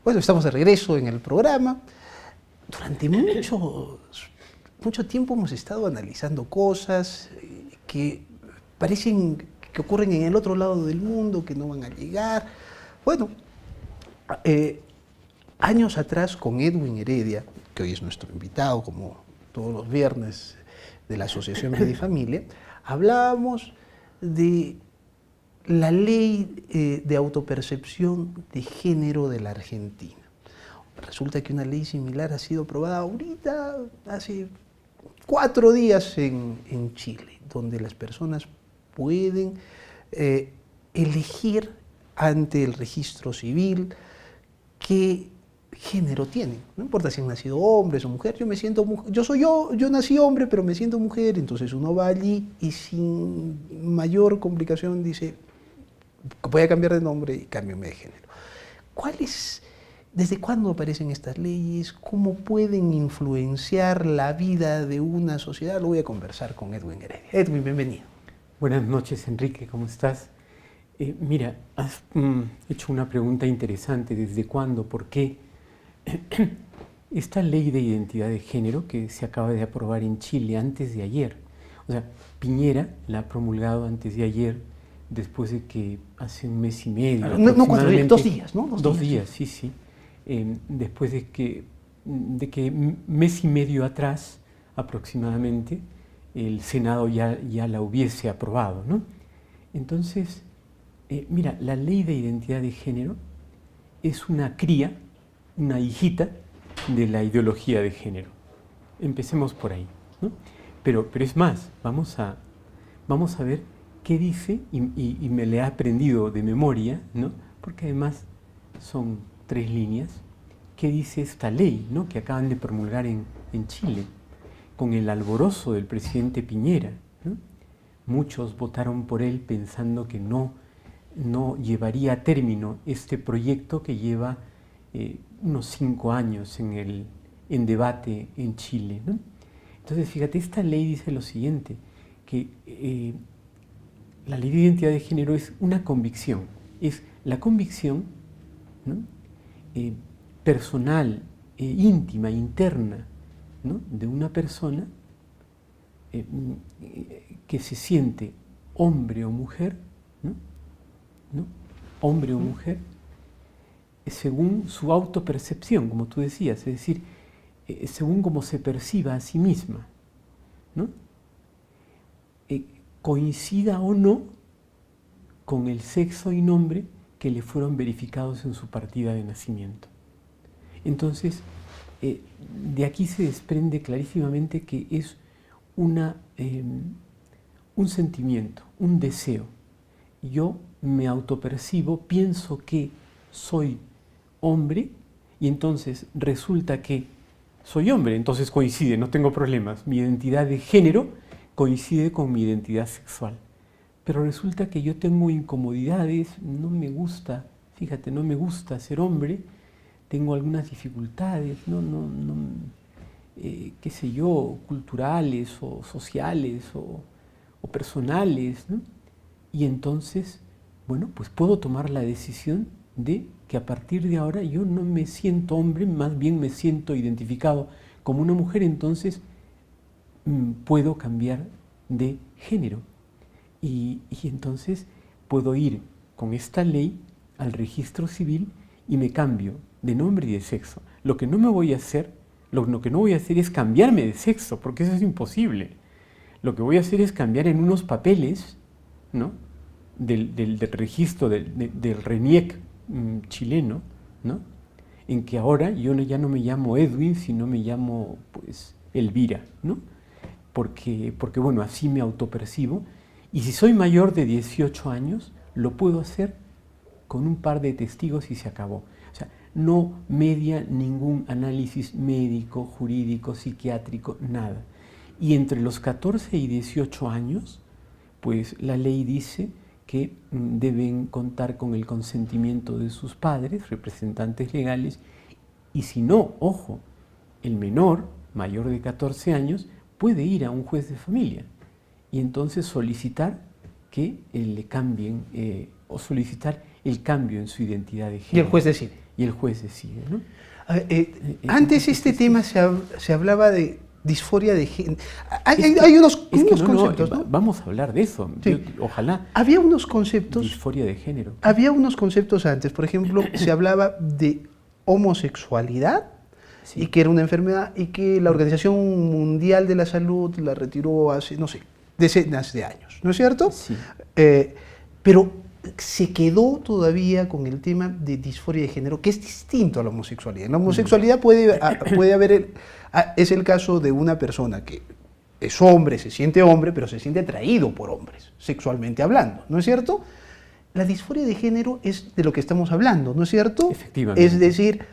Bueno, estamos de regreso en el programa. Durante mucho tiempo hemos estado analizando cosas que parecen que ocurren en el otro lado del mundo, que no van a llegar. Bueno, años atrás con Edwin Heredia, que hoy es nuestro invitado, como todos los viernes de la Asociación Vida y Familia, hablábamos de la ley de autopercepción de género de la Argentina. Resulta que una ley similar ha sido aprobada ahorita, hace 4 días en Chile, donde las personas pueden elegir ante el registro civil qué género tienen. No importa si han nacido hombres o mujeres, yo me siento mujer, yo nací hombre, pero me siento mujer, entonces uno va allí y sin mayor complicación dice, voy a cambiar de nombre y cámbiame de género. ¿Desde cuándo aparecen estas leyes? ¿Cómo pueden influenciar la vida de una sociedad? Lo voy a conversar con Edwin Heredia. Edwin, bienvenido. Buenas noches, Enrique, ¿cómo estás? Mira, has hecho una pregunta interesante. ¿Desde cuándo? ¿Por qué? Esta ley de identidad de género que se acaba de aprobar en Chile antes de ayer, o sea, Piñera la ha promulgado antes de ayer, después de que hace un mes y medio. No 4 días, 2 días, ¿no? 2 días, sí. Después de que mes y medio atrás, aproximadamente, el Senado ya la hubiese aprobado, ¿no? Entonces, mira, la ley de identidad de género es una cría, una hijita de la ideología de género. Empecemos por ahí, ¿no? Pero es más, vamos a ver qué dice, y me le he aprendido de memoria, ¿no? Porque además son 3 líneas, qué dice esta ley, ¿no? Que acaban de promulgar en Chile, con el alborozo del presidente Piñera, ¿no? Muchos votaron por él pensando que no llevaría a término este proyecto que lleva unos 5 años en debate en Chile, ¿no? Entonces, fíjate, esta ley dice lo siguiente, que la ley de identidad de género es una convicción, es la convicción, ¿no? Personal, íntima, interna, ¿no? De una persona que se siente hombre o mujer, ¿no? Hombre o mujer, según su autopercepción, como tú decías, es decir, según cómo se perciba a sí misma, ¿no? Coincida o no con el sexo y nombre que le fueron verificados en su partida de nacimiento. Entonces, de aquí se desprende clarísimamente que es un sentimiento, un deseo. Yo me autopercibo, pienso que soy hombre y entonces resulta que soy hombre, entonces coincide, no tengo problemas. Mi identidad de género coincide con mi identidad sexual. Pero resulta que yo tengo incomodidades, no me gusta, fíjate, no me gusta ser hombre, tengo algunas dificultades, qué sé yo, culturales o sociales o personales, ¿no? Y entonces, bueno, pues puedo tomar la decisión de que a partir de ahora yo no me siento hombre, más bien me siento identificado como una mujer, entonces puedo cambiar de género. Y entonces puedo ir con esta ley al registro civil y me cambio de nombre y de sexo. Lo que no voy a hacer es cambiarme de sexo, porque eso es imposible. Lo que voy a hacer es cambiar en unos papeles, ¿no? del registro del RENIEC chileno, ¿no? En que ahora yo ya no me llamo Edwin, sino me llamo pues Elvira, ¿no? Porque bueno, así me autopercibo. Y si soy mayor de 18 años, lo puedo hacer con un par de testigos y se acabó. O sea, no media ningún análisis médico, jurídico, psiquiátrico, nada. Y entre los 14 y 18 años, pues la ley dice que deben contar con el consentimiento de sus padres, representantes legales, y si no, ojo, el menor, mayor de 14 años, puede ir a un juez de familia y entonces solicitar que le cambien o solicitar el cambio en su identidad de género. Y el juez decide. y el juez decide, ¿no? A ver, antes este tema se hablaba de disforia de género. Hay unos conceptos, ¿no? Vamos a hablar de eso. Sí. Ojalá. Había unos conceptos. Disforia de género. Había unos conceptos antes. Por ejemplo, se hablaba de homosexualidad, Sí. y que era una enfermedad y que la Organización Mundial de la Salud la retiró hace, no sé, decenas de años, ¿no es cierto? Sí. Pero se quedó todavía con el tema de disforia de género, que es distinto a la homosexualidad. En la homosexualidad puede haber, es el caso de una persona que es hombre, se siente hombre, pero se siente atraído por hombres, sexualmente hablando, ¿no es cierto? La disforia de género es de lo que estamos hablando, ¿no es cierto? Efectivamente. Es decir,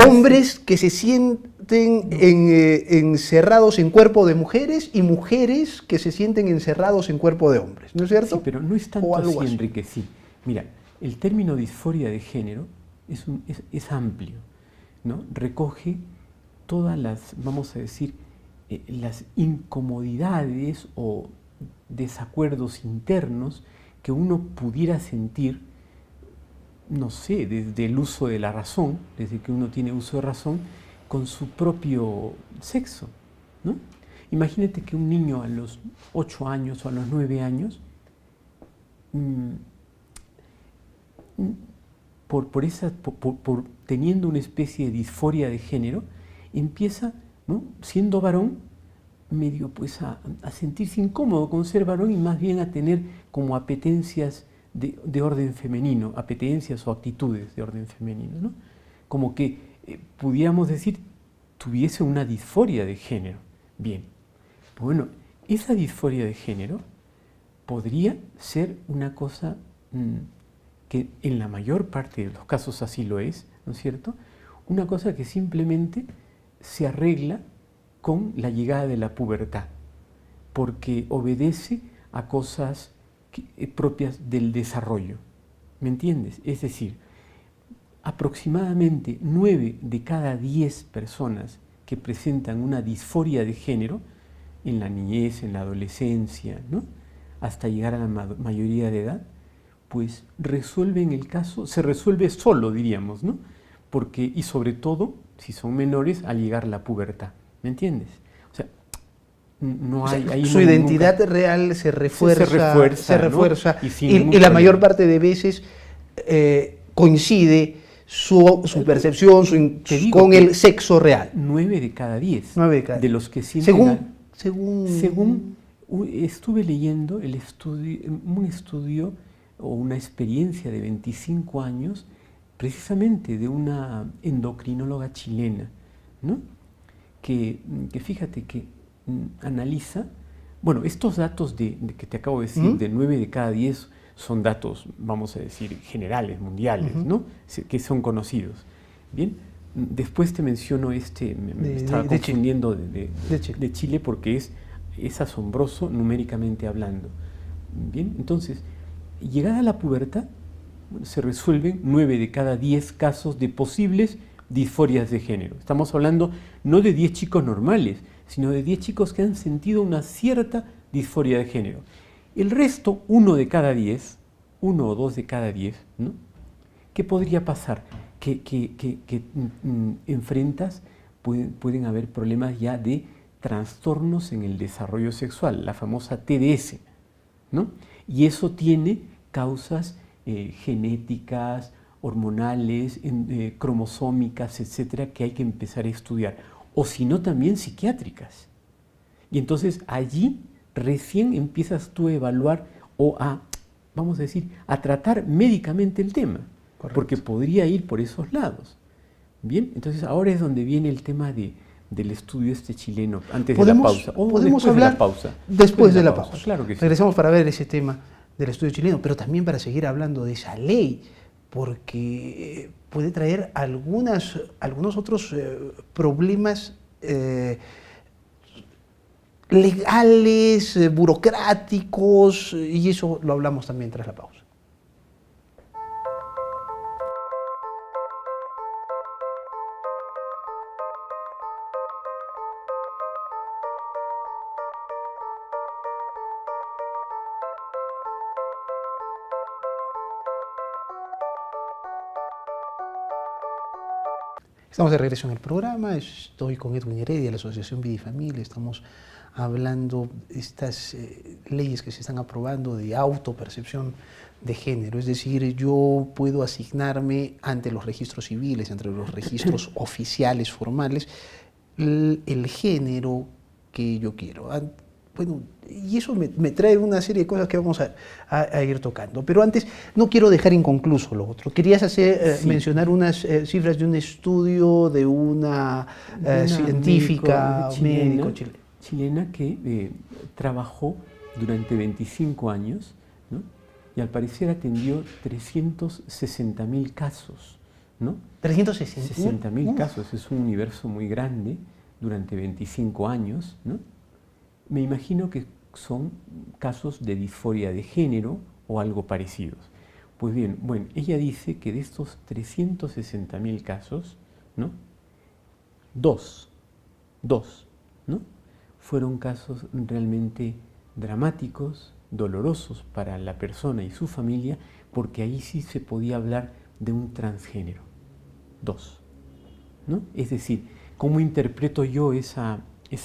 hombres que se sienten encerrados en cuerpo de mujeres y mujeres que se sienten encerrados en cuerpo de hombres, ¿no es cierto? Sí, pero no es tanto así, Enrique, sí. Mira, el término disforia de género es amplio, ¿no? Recoge todas las, vamos a decir, las incomodidades o desacuerdos internos que uno pudiera sentir, no sé, desde el uso de la razón, desde que uno tiene uso de razón, con su propio sexo, ¿no? Imagínate que un niño a los 8 años o a los 9 años, por teniendo una especie de disforia de género, empieza, ¿no?, siendo varón, medio pues a sentirse incómodo con ser varón y más bien a tener como apetencias de orden femenino, apetencias o actitudes de orden femenino, ¿no? Como que pudiéramos decir, tuviese una disforia de género. Bien, bueno, esa disforia de género podría ser una cosa que en la mayor parte de los casos así lo es, ¿no es cierto? Una cosa que simplemente se arregla con la llegada de la pubertad, porque obedece a cosas propias del desarrollo, ¿me entiendes? Es decir, aproximadamente 9 de cada 10 personas que presentan una disforia de género en la niñez, en la adolescencia, ¿no?, hasta llegar a la mayoría de edad, pues resuelven el caso, se resuelve solo, diríamos, ¿no? Porque, y sobre todo, si son menores, al llegar la pubertad, ¿me entiendes? O sea, no hay... Ahí su identidad real se refuerza, ¿no? y la mayor parte de veces coincide su percepción con el sexo real. 9 de cada 10 de los que sienten... Según estuve leyendo un estudio o una experiencia de 25 años, precisamente de una endocrinóloga chilena, ¿no?, que fíjate que analiza, bueno, estos datos que te acabo de decir, de 9 de cada 10 son datos, vamos a decir, generales, mundiales, ¿no?, que son conocidos. Bien, después te menciono me estaba confundiendo de Chile porque es asombroso numéricamente hablando. Bien, entonces, llegada a la pubertad, se resuelven 9 de cada 10 casos de posibles disforias de género. Estamos hablando no de 10 chicos normales, sino de 10 chicos que han sentido una cierta disforia de género. El resto, 1 de cada 10, 1 o 2 de cada 10, ¿no?, ¿qué podría pasar? Que enfrentas, pueden haber problemas ya de trastornos en el desarrollo sexual, la famosa TDS, ¿no? Y eso tiene causas genéticas, hormonales, cromosómicas, etcétera, que hay que empezar a estudiar, o si no también psiquiátricas. Y entonces allí recién empiezas tú a evaluar o vamos a decir, a tratar médicamente el tema. Correcto. Porque podría ir por esos lados. Bien, entonces ahora es donde viene el tema del estudio chileno, antes de la pausa. Podemos hablar después de la pausa. Claro que sí. Regresamos para ver ese tema del estudio chileno, pero también para seguir hablando de esa ley, porque puede traer algunos otros problemas legales, burocráticos, y eso lo hablamos también tras la pausa. Estamos de regreso en el programa, estoy con Edwin Heredia de la Asociación Vida y Familia, estamos hablando de estas leyes que se están aprobando de autopercepción de género, es decir, yo puedo asignarme ante los registros civiles, entre los registros oficiales formales, el género que yo quiero. Bueno, y eso me trae una serie de cosas que vamos a ir tocando. Pero antes, no quiero dejar inconcluso lo otro. Querías mencionar unas cifras de un estudio de una científica, médico chilena que trabajó durante 25 años, ¿no? Y al parecer atendió 360.000 casos, ¿no? 360.000 casos, es un universo muy grande durante 25 años, ¿no? Me imagino que son casos de disforia de género o algo parecidos. Pues bien, bueno, ella dice que de estos 360.000 casos, ¿no? Dos, ¿no? Fueron casos realmente dramáticos, dolorosos para la persona y su familia, porque ahí sí se podía hablar de un transgénero. 2, ¿no? Es decir, ¿cómo interpreto yo esa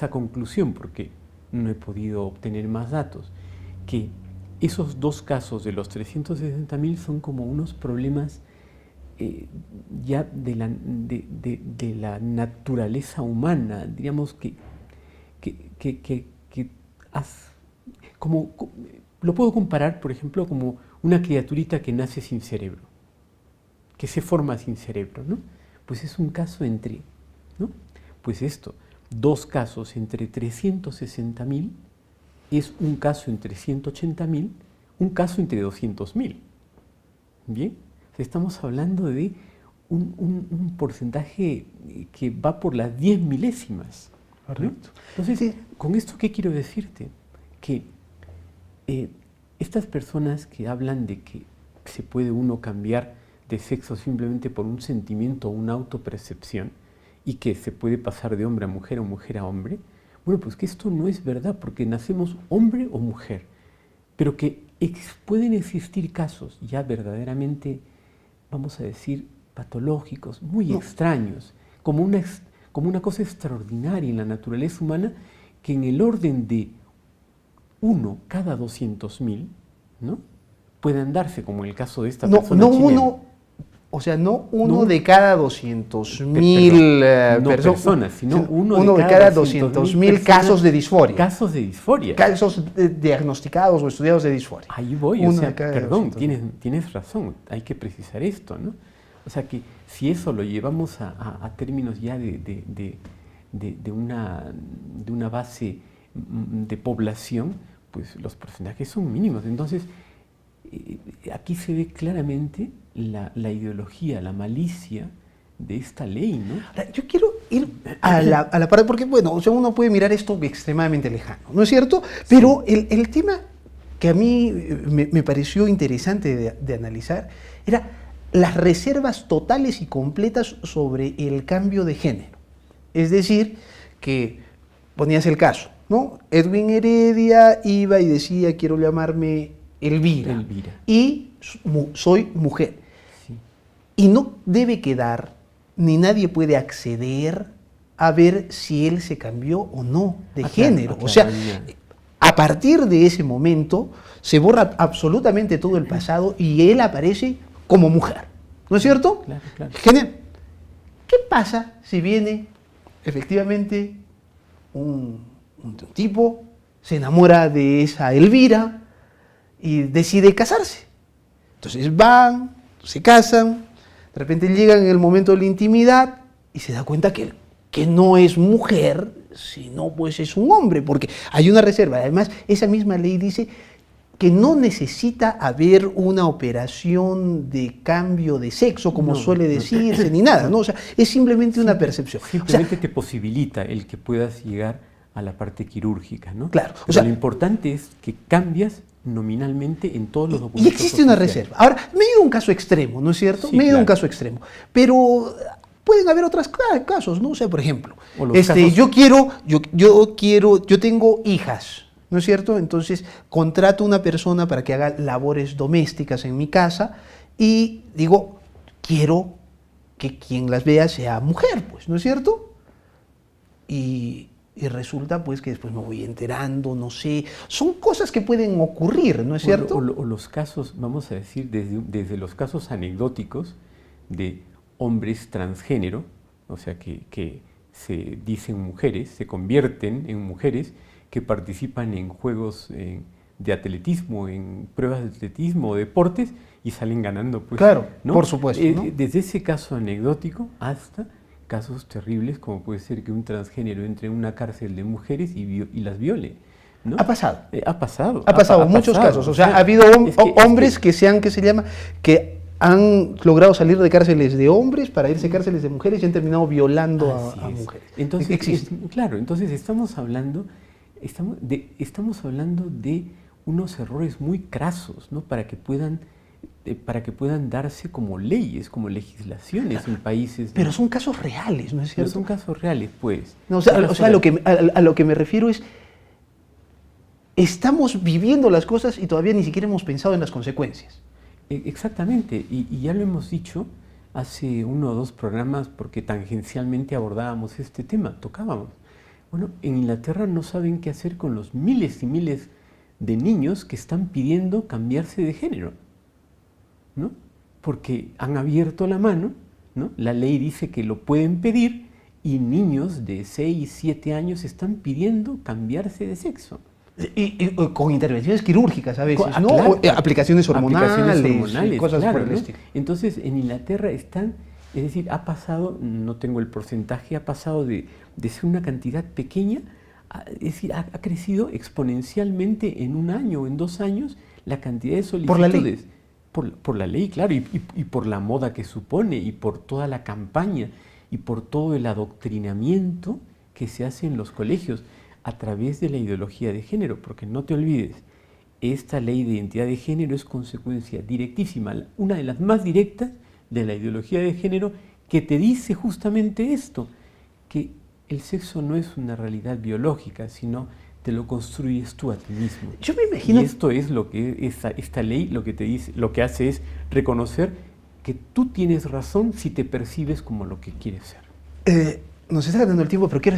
conclusión? Porque no he podido obtener más datos. Que esos 2 casos de los 360.000 son como unos problemas ya de la naturaleza humana, digamos como lo puedo comparar, por ejemplo, como una criaturita que nace sin cerebro, que se forma sin cerebro, ¿no? Pues es un caso entre, ¿no? Pues esto, 2 casos entre 360.000 es un caso entre 180.000, un caso entre 200.000. ¿Bien? O sea, estamos hablando de un porcentaje que va por las 10 milésimas. Correcto. ¿No? Entonces, ¿con esto qué quiero decirte? Que estas personas que hablan de que se puede uno cambiar de sexo simplemente por un sentimiento o una autopercepción y que se puede pasar de hombre a mujer o mujer a hombre, bueno, pues que esto no es verdad porque nacemos hombre o mujer, pero que pueden existir casos ya verdaderamente, vamos a decir, patológicos, muy extraños, como una cosa extraordinaria en la naturaleza humana que en el orden de 1 cada 200.000, ¿no? Puedan darse, como en el caso de esta persona chilena. No uno de cada 200.000 personas, sino uno de cada 200.000 casos de disforia. Casos de disforia. Casos diagnosticados o estudiados de disforia. Ahí voy, perdón, tienes razón, hay que precisar esto, ¿no? O sea que si eso lo llevamos a términos ya de una base de población, pues los porcentajes son mínimos. Entonces, aquí se ve claramente la ideología, la malicia de esta ley, ¿no? Ahora, yo quiero ir a la parte, porque bueno, o sea, uno puede mirar esto extremadamente lejano, ¿no es cierto? Pero sí. el tema que a mí me pareció interesante de analizar era las reservas totales y completas sobre el cambio de género. Es decir, que ponías el caso, ¿no? Edwin Heredia iba y decía, quiero llamarme Elvira. Y soy mujer. Sí. Y no debe quedar, ni nadie puede acceder a ver si él se cambió o no de género. O sea, a partir de ese momento se borra absolutamente todo el pasado y él aparece como mujer. ¿No es cierto? Claro. Genial. ¿Qué pasa si viene efectivamente un tipo, se enamora de esa Elvira y decide casarse? Entonces van, se casan, de repente llegan en el momento de la intimidad y se da cuenta que no es mujer, sino pues es un hombre, porque hay una reserva. Además, esa misma ley dice que no necesita haber una operación de cambio de sexo, como suele decirse, ni nada, ¿no? O sea, es simplemente una percepción. Simplemente te posibilita el que puedas llegar a la parte quirúrgica, ¿no? Claro. Pero lo importante es que cambias nominalmente en todos los documentos. Y existe una reserva. Ahora, me he ido a un caso extremo, ¿no es cierto? Sí, me he ido a un caso extremo. Pero pueden haber otros casos, ¿no? O sea, por ejemplo, yo tengo hijas, ¿no es cierto? Entonces, contrato a una persona para que haga labores domésticas en mi casa y digo, quiero que quien las vea sea mujer, pues, ¿no es cierto? Y resulta pues que después me voy enterando, no sé, son cosas que pueden ocurrir, ¿no es cierto? O los casos, vamos a decir, desde los casos anecdóticos de hombres transgénero, o sea, que se dicen mujeres, se convierten en mujeres, que participan en juegos de atletismo, en pruebas de atletismo o deportes y salen ganando, pues. Claro, ¿no? por supuesto, ¿no? Desde ese caso anecdótico hasta casos terribles como puede ser que un transgénero entre en una cárcel de mujeres y las viole, ¿no? Ha pasado. Ha pasado. Ha pasado muchos casos. O sea, ha habido hombres que han logrado salir de cárceles de hombres para irse a cárceles de mujeres y han terminado violando a mujeres. Entonces, claro, entonces estamos hablando de unos errores muy crasos, ¿no? Para que puedan darse como leyes, como legislaciones en países. Pero son casos reales, ¿no es cierto? Pero son casos reales, pues. No, a lo que me refiero es, estamos viviendo las cosas y todavía ni siquiera hemos pensado en las consecuencias. Exactamente, y ya lo hemos dicho hace 1 o 2 programas porque tangencialmente abordábamos este tema, tocábamos. Bueno, en Inglaterra no saben qué hacer con los miles y miles de niños que están pidiendo cambiarse de género, ¿no? Porque han abierto la mano, ¿no? La ley dice que lo pueden pedir y niños de 6, 7 años están pidiendo cambiarse de sexo. Y con intervenciones quirúrgicas a veces, ¿no? Claro, aplicaciones hormonales, cosas claro, por el ¿no? estilo. Entonces, en Inglaterra están, es decir, ha pasado, no tengo el porcentaje, ha pasado de ser una cantidad pequeña, es decir, ha crecido exponencialmente en 1 año o en 2 años la cantidad de solicitudes. Por la ley. Por la ley, claro, y por la moda que supone, y por toda la campaña, y por todo el adoctrinamiento que se hace en los colegios a través de la ideología de género, porque no te olvides, esta ley de identidad de género es consecuencia directísima, una de las más directas de la ideología de género, que te dice justamente esto, que el sexo no es una realidad biológica, sino te lo construyes tú a ti mismo. Yo me imagino. Y esto es lo que esta ley lo que te dice, lo que hace es reconocer que tú tienes razón si te percibes como lo que quieres ser. Nos está ganando el tiempo, pero quiero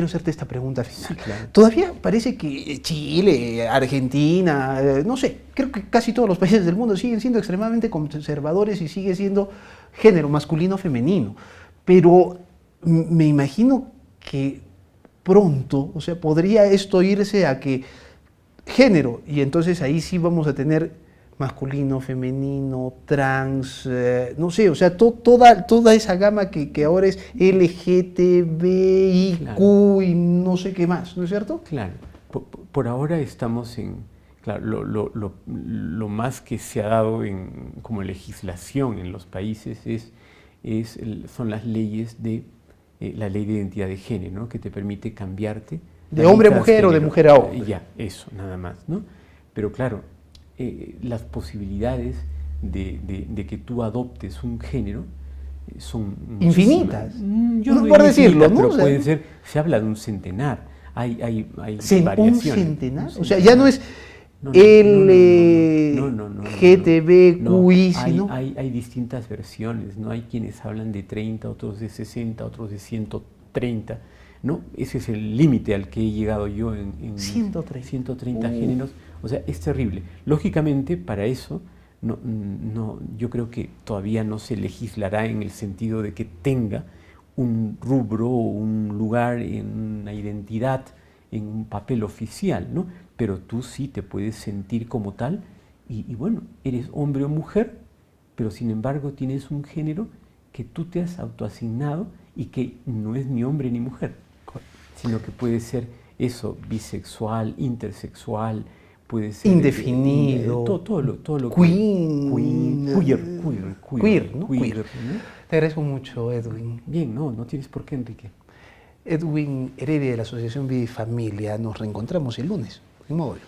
hacerte esta pregunta final. Sí, claro. Todavía parece que Chile, Argentina, no sé, creo que casi todos los países del mundo siguen siendo extremadamente conservadores y sigue siendo género masculino-femenino. Pero me imagino que pronto, o sea, podría esto irse a que género, y entonces ahí sí vamos a tener masculino, femenino, trans, no sé, o sea, toda esa gama que ahora es LGTBIQ, claro, y no sé qué más, ¿no es cierto? Claro, por ahora estamos en, claro, lo más que se ha dado como legislación en los países son las leyes de la ley de identidad de género, ¿no? Que te permite cambiarte de hombre a mujer o de mujer a hombre. Ya, eso, nada más, ¿no? Pero claro, las posibilidades de que tú adoptes un género son infinitas. Yo no por decirlo, ¿no? Pero pueden ser, se habla de un centenar. Hay variaciones. ¿Un centenar? O sea, ya no es LGTBQI, sino hay distintas versiones, ¿no? Hay quienes hablan de 30, otros de 60, otros de 130, ¿no? Ese es el límite al que he llegado yo en 130 géneros. O sea, es terrible. Lógicamente, para eso, yo creo que todavía no se legislará en el sentido de que tenga un rubro o un lugar en una identidad, en un papel oficial, ¿no? Pero tú sí te puedes sentir como tal y bueno, eres hombre o mujer, pero sin embargo tienes un género que tú te has autoasignado y que no es ni hombre ni mujer, sino que puede ser eso, bisexual, intersexual, puede ser indefinido, todo lo queer, ¿no? Te agradezco mucho, Edwin. Bien, no tienes por qué, Enrique. Edwin Heredia de la Asociación Vida y Familia. Nos reencontramos el lunes en Módulo.